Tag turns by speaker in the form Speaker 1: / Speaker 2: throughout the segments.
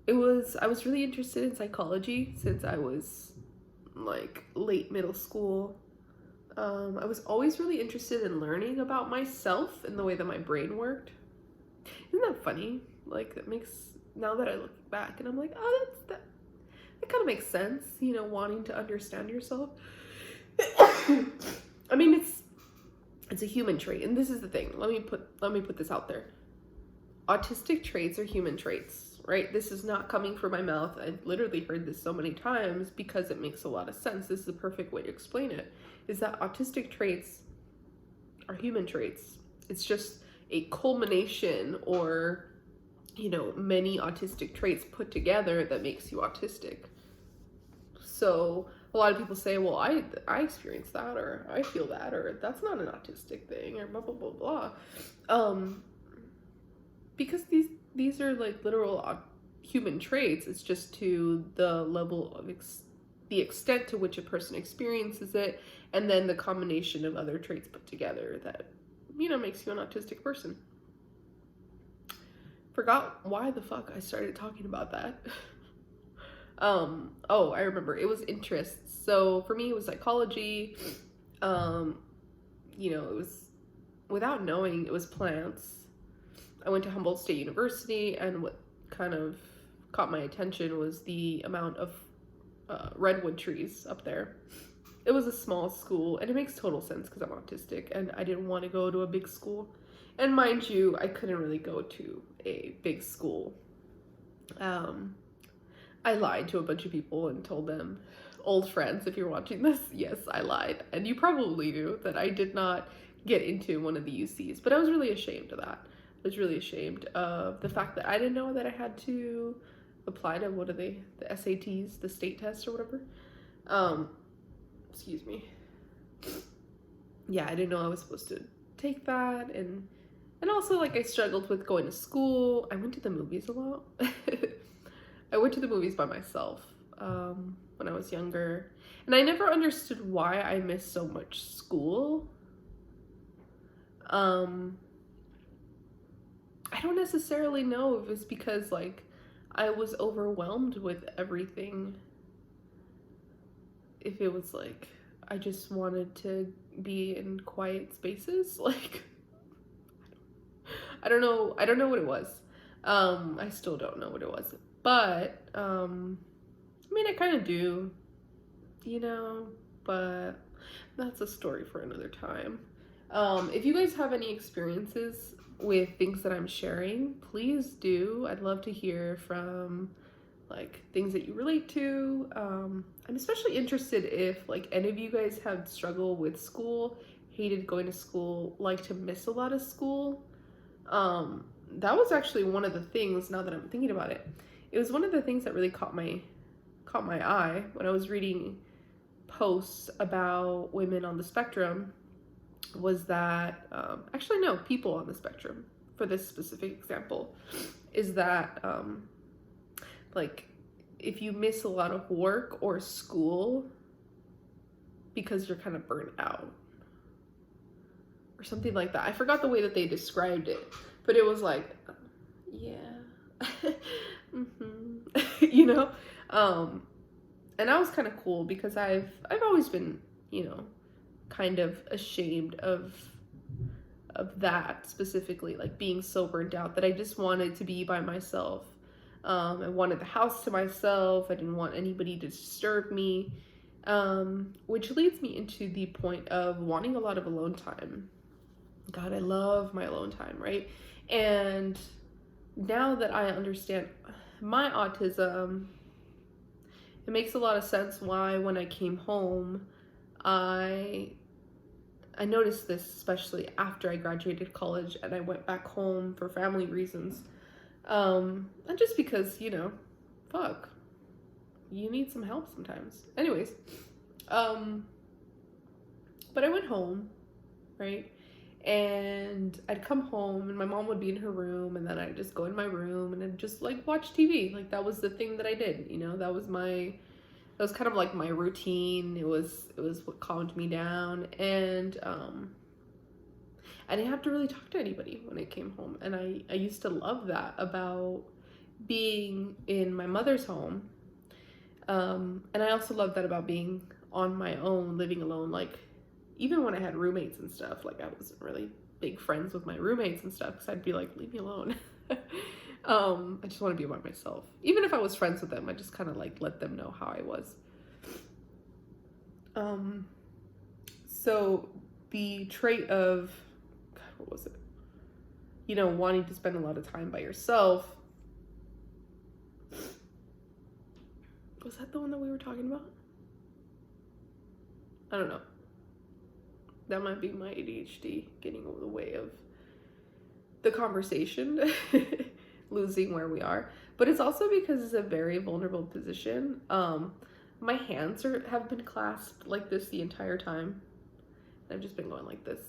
Speaker 1: I was really interested in psychology since I was like late middle school. I was always really interested in learning about myself and the way that my brain worked. Isn't that funny? Like that makes, now that I look back and I'm like, oh, that kind of makes sense, you know, wanting to understand yourself. I mean, it's a human trait, and this is the thing. Let me put this out there. Autistic traits are human traits, right? This is not coming from my mouth. I've literally heard this so many times because it makes a lot of sense. This is the perfect way to explain it, is that autistic traits are human traits. It's just a culmination, or, you know, many autistic traits put together that makes you autistic. So a lot of people say, well, I experience that, or I feel that, or that's not an autistic thing, or blah, blah, blah, blah. Because these are like literal human traits. It's just to the level of the extent to which a person experiences it, and then the combination of other traits put together that, you know, makes you an autistic person. Forgot why the fuck I started talking about that. Oh, I remember. It was interests. So for me, it was psychology. You know, it was, without knowing, it was plants. I went to Humboldt State University, and what kind of caught my attention was the amount of redwood trees up there. It was a small school, and it makes total sense because I'm autistic, and I didn't want to go to a big school. And mind you, I couldn't really go to a big school. I lied to a bunch of people and told them, old friends, if you're watching this, yes, I lied. And you probably knew that I did not get into one of the UCs, but I was really ashamed of that. I was really ashamed of the fact that I didn't know that I had to apply to, what are they, the SATs, the state test or whatever. Excuse me. Yeah, I didn't know I was supposed to take that, and also, like, I struggled with going to school. I went to the movies a lot. I went to the movies by myself when I was younger, and I never understood why I missed so much school. I don't necessarily know if it's because, like, I was overwhelmed with everything. If it was like I just wanted to be in quiet spaces, like, I don't know what it was. I still don't know what it was, but I mean, I kind of do, you know, but that's a story for another time. If you guys have any experiences with things that I'm sharing, please do. I'd love to hear from, like, things that you relate to. I'm especially interested if, like, any of you guys have struggled with school, hated going to school, like to miss a lot of school. That was actually one of the things, now that I'm thinking about it, it was one of the things that really caught my eye when I was reading posts about women on the spectrum, was that, actually no, people on the spectrum, for this specific example, is that, like, if you miss a lot of work or school because you're kind of burnt out or something like that. I forgot the way that they described it, but it was like, yeah, you know, and that was kind of cool because I've always been, you know, kind of ashamed of that specifically, like being so burnt out that I just wanted to be by myself. I wanted the house to myself. I didn't want anybody to disturb me, which leads me into the point of wanting a lot of alone time. God, I love my alone time, right? And now that I understand my autism, it makes a lot of sense why when I came home, I noticed this, especially after I graduated college and I went back home for family reasons. And just because, you know, fuck, you need some help sometimes. Anyways, but I went home, right? And I'd come home and my mom would be in her room, and then I'd just go in my room and I'd just, like, watch TV. Like, that was the thing that I did, you know, that was kind of like my routine. It was what calmed me down, and I didn't have to really talk to anybody when I came home, and I used to love that about being in my mother's home. And I also love that about being on my own, living alone. Like, even when I had roommates and stuff, like, I wasn't really big friends with my roommates and stuff, because I'd be like, leave me alone. I just want to be by myself. Even if I was friends with them, I just kind of like let them know how I was. So the trait of, God, what was it? You know, wanting to spend a lot of time by yourself. Was that the one that we were talking about? I don't know. That might be my ADHD getting in the way of the conversation, losing where we are. But it's also because it's a very vulnerable position. My hands have been clasped like this the entire time. I've just been going like this.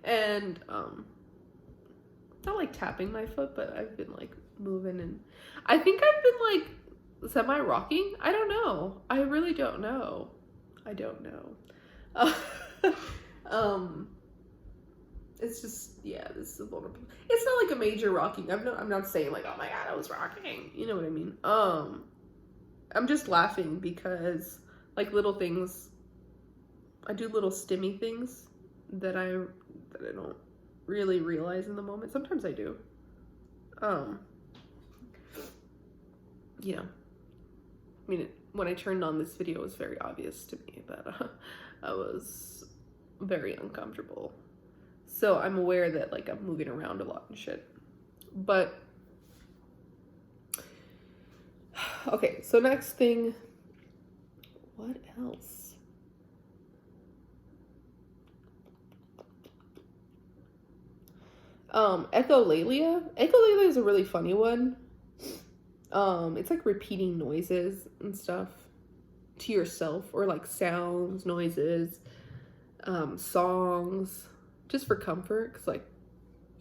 Speaker 1: And not like tapping my foot, but I've been like moving, and I think I've been like semi-rocking. I don't know. I really don't know. I don't know. It's just, yeah, this is a vulnerable. It's not like a major rocking. I'm not saying like, oh my God, I was rocking. You know what I mean? I'm just laughing because like little things, I do little stimmy things that I don't really realize in the moment. Sometimes I do. You know, I mean, when I turned on this video, it was very obvious to me that I was very uncomfortable. So I'm aware that like I'm moving around a lot and shit. But okay, so next thing, what else? Echolalia. Echolalia is a really funny one. It's like repeating noises and stuff to yourself, or like sounds, noises, songs, just for comfort, because like,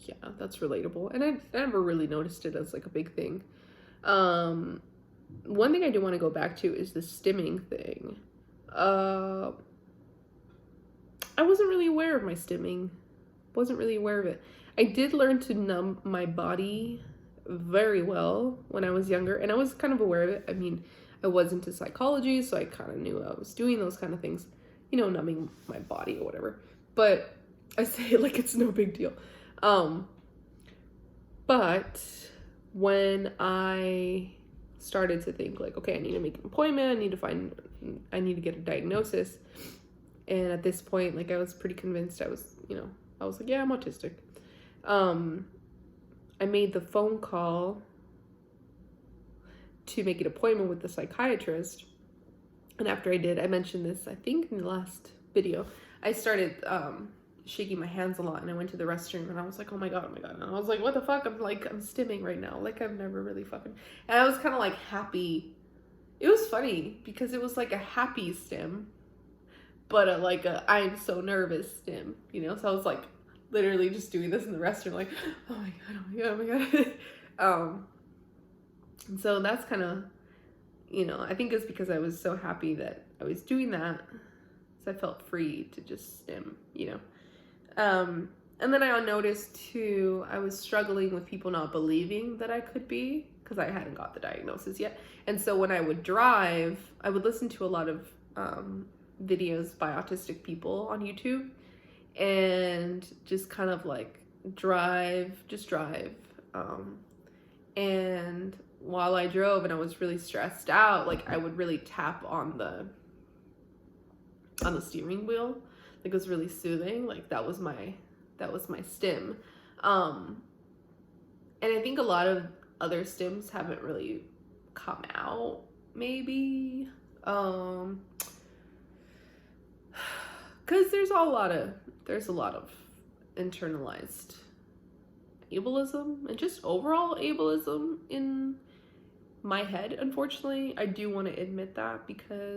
Speaker 1: yeah, that's relatable. And I never really noticed it as like a big thing. One thing I do want to go back to is the stimming thing. I wasn't really aware of my stimming. Wasn't really aware of it. I did learn to numb my body very well when I was younger, and I was kind of aware of it. I mean, I was into psychology, so I kind of knew I was doing those kind of things, you know, numbing my body or whatever. But I say it like it's no big deal. But when I started to think like, okay, I need to make an appointment, I need to get a diagnosis. And at this point, like, I was pretty convinced I was like, yeah, I'm autistic. I made the phone call to make an appointment with the psychiatrist. And after I did, I mentioned this, I think in the last video, I started shaking my hands a lot, and I went to the restroom, and I was like, oh my God. And I was like, what the fuck? I'm stimming right now. Like, I've never really fucking, and I was kind of like happy. It was funny because it was like a happy stim, but I'm so nervous stim, you know? So I was like literally just doing this in the restroom, like, oh my God. And so that's kind of, you know, I think it's because I was so happy that I was doing that, so I felt free to just stim, you know. And then I noticed too, I was struggling with people not believing that I could be, because I hadn't got the diagnosis yet. And so when I would drive, I would listen to a lot of videos by autistic people on YouTube, and just kind of like just drive. And while I drove and I was really stressed out, like, I would really tap on the steering wheel. Like, it was really soothing. Like, that was my stim. And I think a lot of other stims haven't really come out, maybe. Because there's a lot of internalized ableism and just overall ableism in my head, unfortunately. I do want to admit that, because